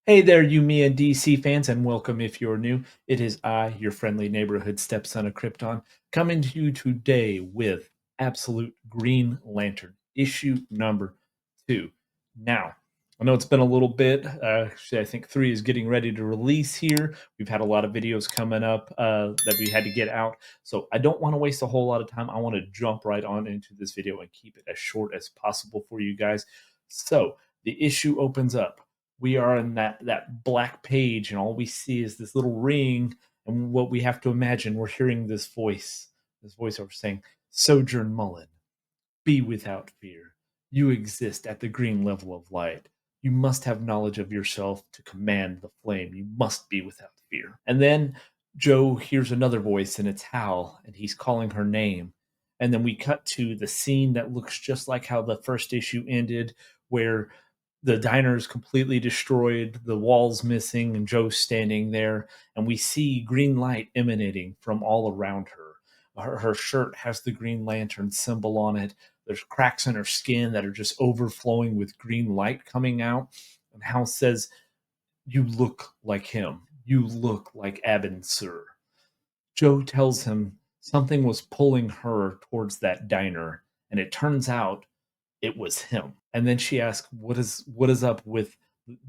Hey there, you me and DC fans, and welcome if you're new. It is I, your friendly neighborhood stepson of Krypton, coming to you today with Absolute Green Lantern, issue number 2. Now, I know it's been a little bit. Actually, I think 3 is getting ready to release here. We've had a lot of videos coming up that we had to get out. So I don't want to waste a whole lot of time. I want to jump right on into this video and keep it as short as possible for you guys. So the issue opens up. We are in that black page, and all we see is this little ring. And what we have to imagine, we're hearing this voiceover saying, Sojourn Mullen, be without fear. You exist at the green level of light. You must have knowledge of yourself to command the flame. You must be without fear. And then Joe hears another voice, and it's Hal, and he's calling her name. And then we cut to the scene that looks just like how the first issue ended, where the diner is completely destroyed, the walls missing, and Joe's standing there, and we see green light emanating from all around her. Her shirt has the Green Lantern symbol on it. There's cracks in her skin that are just overflowing with green light coming out. And Hal says, "You look like him. You look like Abin Sur." Joe tells him something was pulling her towards that diner, and it turns out it was him. And then she asks, "What is up with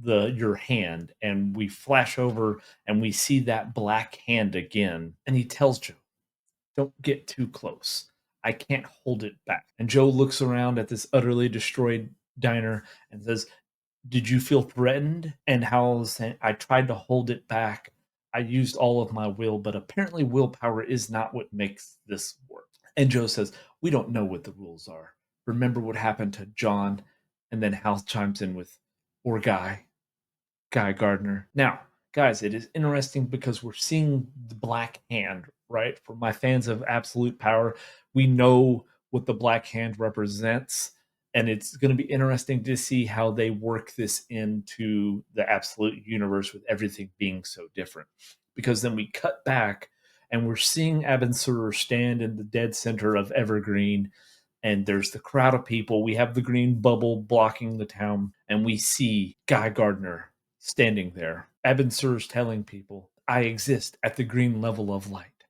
the your hand?" And we flash over and we see that black hand again. And he tells Joe, "Don't get too close. I can't hold it back." And Joe looks around at this utterly destroyed diner and says, "Did you feel threatened?" And Howell's saying, "I tried to hold it back. I used all of my will, but apparently willpower is not what makes this work." And Joe says, "We don't know what the rules are. Remember what happened to John?" And then Hal chimes in with, "Or Guy Gardner." Now, guys, it is interesting because we're seeing the Black Hand, right? For my fans of Absolute Power, we know what the Black Hand represents, and it's going to be interesting to see how they work this into the Absolute universe with everything being so different. Because then we cut back and we're seeing Abin Sur stand in the dead center of Evergreen, and there's the crowd of people. We have the green bubble blocking the town, and we see Guy Gardner standing there. Abin Sur's telling people, "I exist at the green level of light.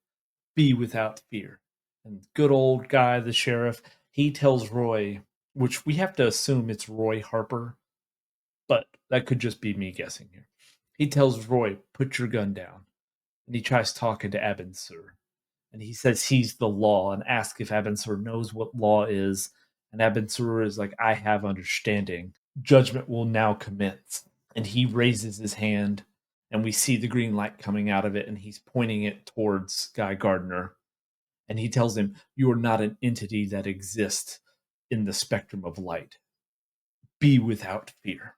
Be without fear." And good old Guy, the sheriff, he tells Roy, which we have to assume it's Roy Harper, but that could just be me guessing here. He tells Roy, "Put your gun down." And he tries talking to Abin Sur. And he says he's the law and asks if Abin Sur knows what law is. And Abin Sur is like, "I have understanding. Judgment will now commence." And he raises his hand, and we see the green light coming out of it, and he's pointing it towards Guy Gardner. And he tells him, "You are not an entity that exists in the spectrum of light. Be without fear."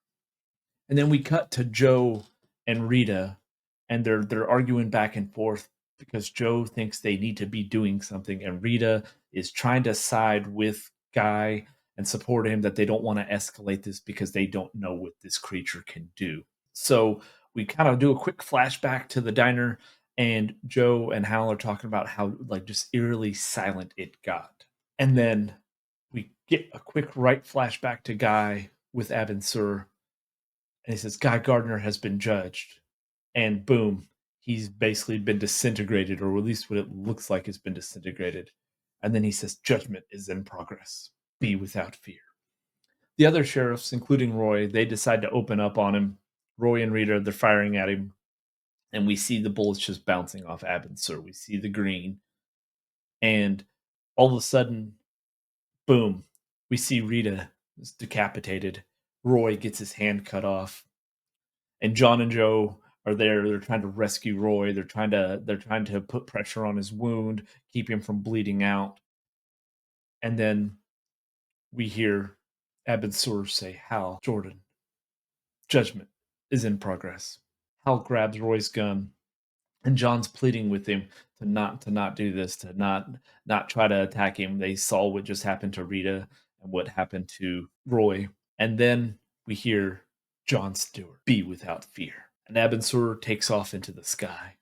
And then we cut to Joe and Rita, and they're arguing back and forth because Joe thinks they need to be doing something, and Rita is trying to side with Guy and support him that they don't want to escalate this because they don't know what this creature can do. So we kind of do a quick flashback to the diner, and Joe and Hal are talking about how like just eerily silent it got. And then we get a quick right flashback to Guy with Abin Sur, and he says Guy Gardner has been judged, and boom, he's basically been disintegrated, or at least what it looks like has been disintegrated. And then he says judgment is in progress. Be without fear. The other sheriffs, including Roy, they decide to open up on him. Roy and Rita, they're firing at him, and we see the bullets just bouncing off Abin Sur. We see the green, and all of a sudden, boom, we see Rita is decapitated. Roy gets his hand cut off, and John and Joe are there. They're trying to rescue Roy. They're trying to put pressure on his wound, keep him from bleeding out. And then we hear Abin Sur say, "Hal, Jordan, judgment is in progress." Hal grabs Roy's gun, and John's pleading with him to not do this, to not try to attack him. They saw what just happened to Rita and what happened to Roy. And then we hear John Stewart, "Be without fear." And Abin Sur takes off into the sky.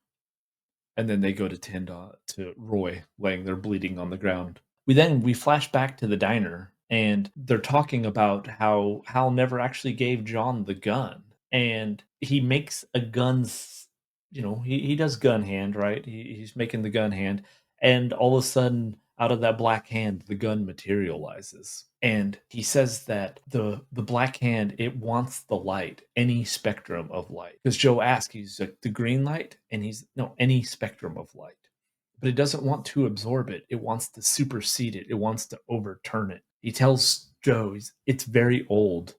And then they go to tend to Roy laying there bleeding on the ground. We flash back to the diner, and they're talking about how Hal never actually gave John the gun. And he makes a gun's he does gun hand, right? He's making the gun hand, and all of a sudden, out of that black hand, the gun materializes. And he says that the black hand, it wants the light, any spectrum of light. Because Joe asks, he's like, the green light? And he's no, any spectrum of light. But it doesn't want to absorb it. It wants to supersede it. It wants to overturn it. He tells Joe, it's very old.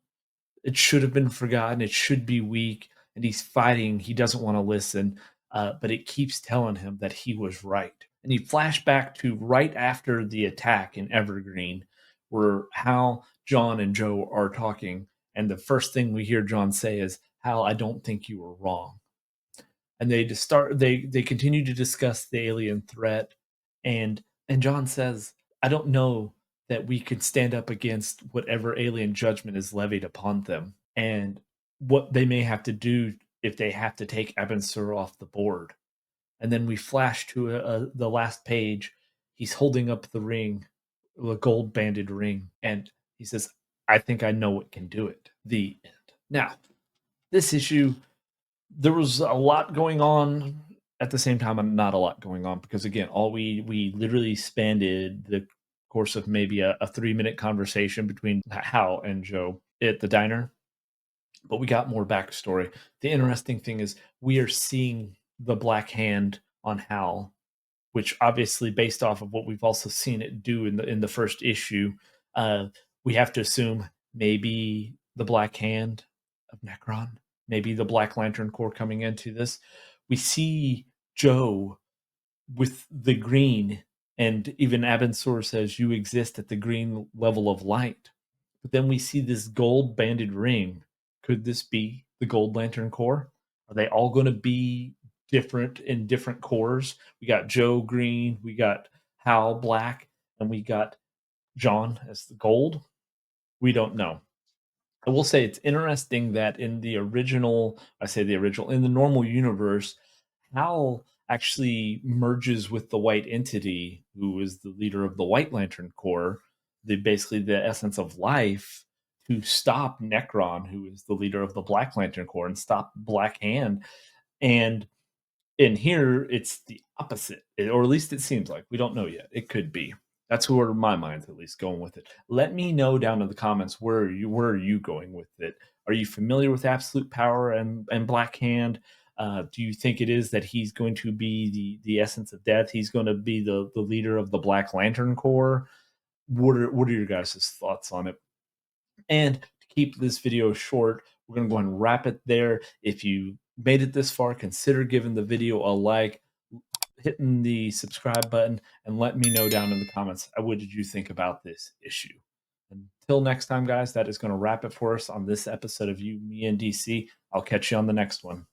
It should have been forgotten. It should be weak. And he's fighting. He doesn't want to listen. But it keeps telling him that he was right. And he flashed back to right after the attack in Evergreen, where Hal, John, and Joe are talking. And the first thing we hear John say is, Hal, I don't think you were wrong. And they continue to discuss the alien threat. And John says, I don't know that we could stand up against whatever alien judgment is levied upon them, and what they may have to do if they have to take Abin Sur off the board. And then we flash to the last page. He's holding up the ring, the gold banded ring, and he says, I think I know what can do it. The end. Now, this issue, there was a lot going on at the same time, and not a lot going on, because again, all we literally spanned the course of maybe a 3-minute conversation between Hal and Joe at the diner, but we got more backstory. The interesting thing is we are seeing the black hand on Hal, which obviously, based off of what we've also seen it do in the first issue, uh, we have to assume maybe the Black Hand of Necron, maybe the Black Lantern Corps coming into this. We see Joe with the green, and even Abin Sur says you exist at the green level of light. But then we see this gold banded ring. Could this be the Gold Lantern Corps? Are they all going to be different in different cores? We got Joe green, we got Hal black, and we got John as the gold. We don't know. I will say it's interesting that in the original, I say the original, in the normal universe, Hal actually merges with the White Entity, who is the leader of the White Lantern Corps, basically the essence of life, to stop Necron, who is the leader of the Black Lantern Corps, and stop Black Hand. And in here, it's the opposite, or at least it seems like. We don't know yet. It could be. That's where my mind's at least going with it. Let me know down in the comments where are you going with it. Are you familiar with Absolute Power and Black Hand? Do you think it is that he's going to be the essence of death? He's going to be the leader of the Black Lantern Corps? What are your guys' thoughts on it? And to keep this video short, we're going to go ahead and wrap it there. If you made it this far, consider giving the video a like, hitting the subscribe button, and let me know down in the comments, what did you think about this issue? Until next time, guys, that is going to wrap it for us on this episode of You, Me, and DC. I'll catch you on the next one.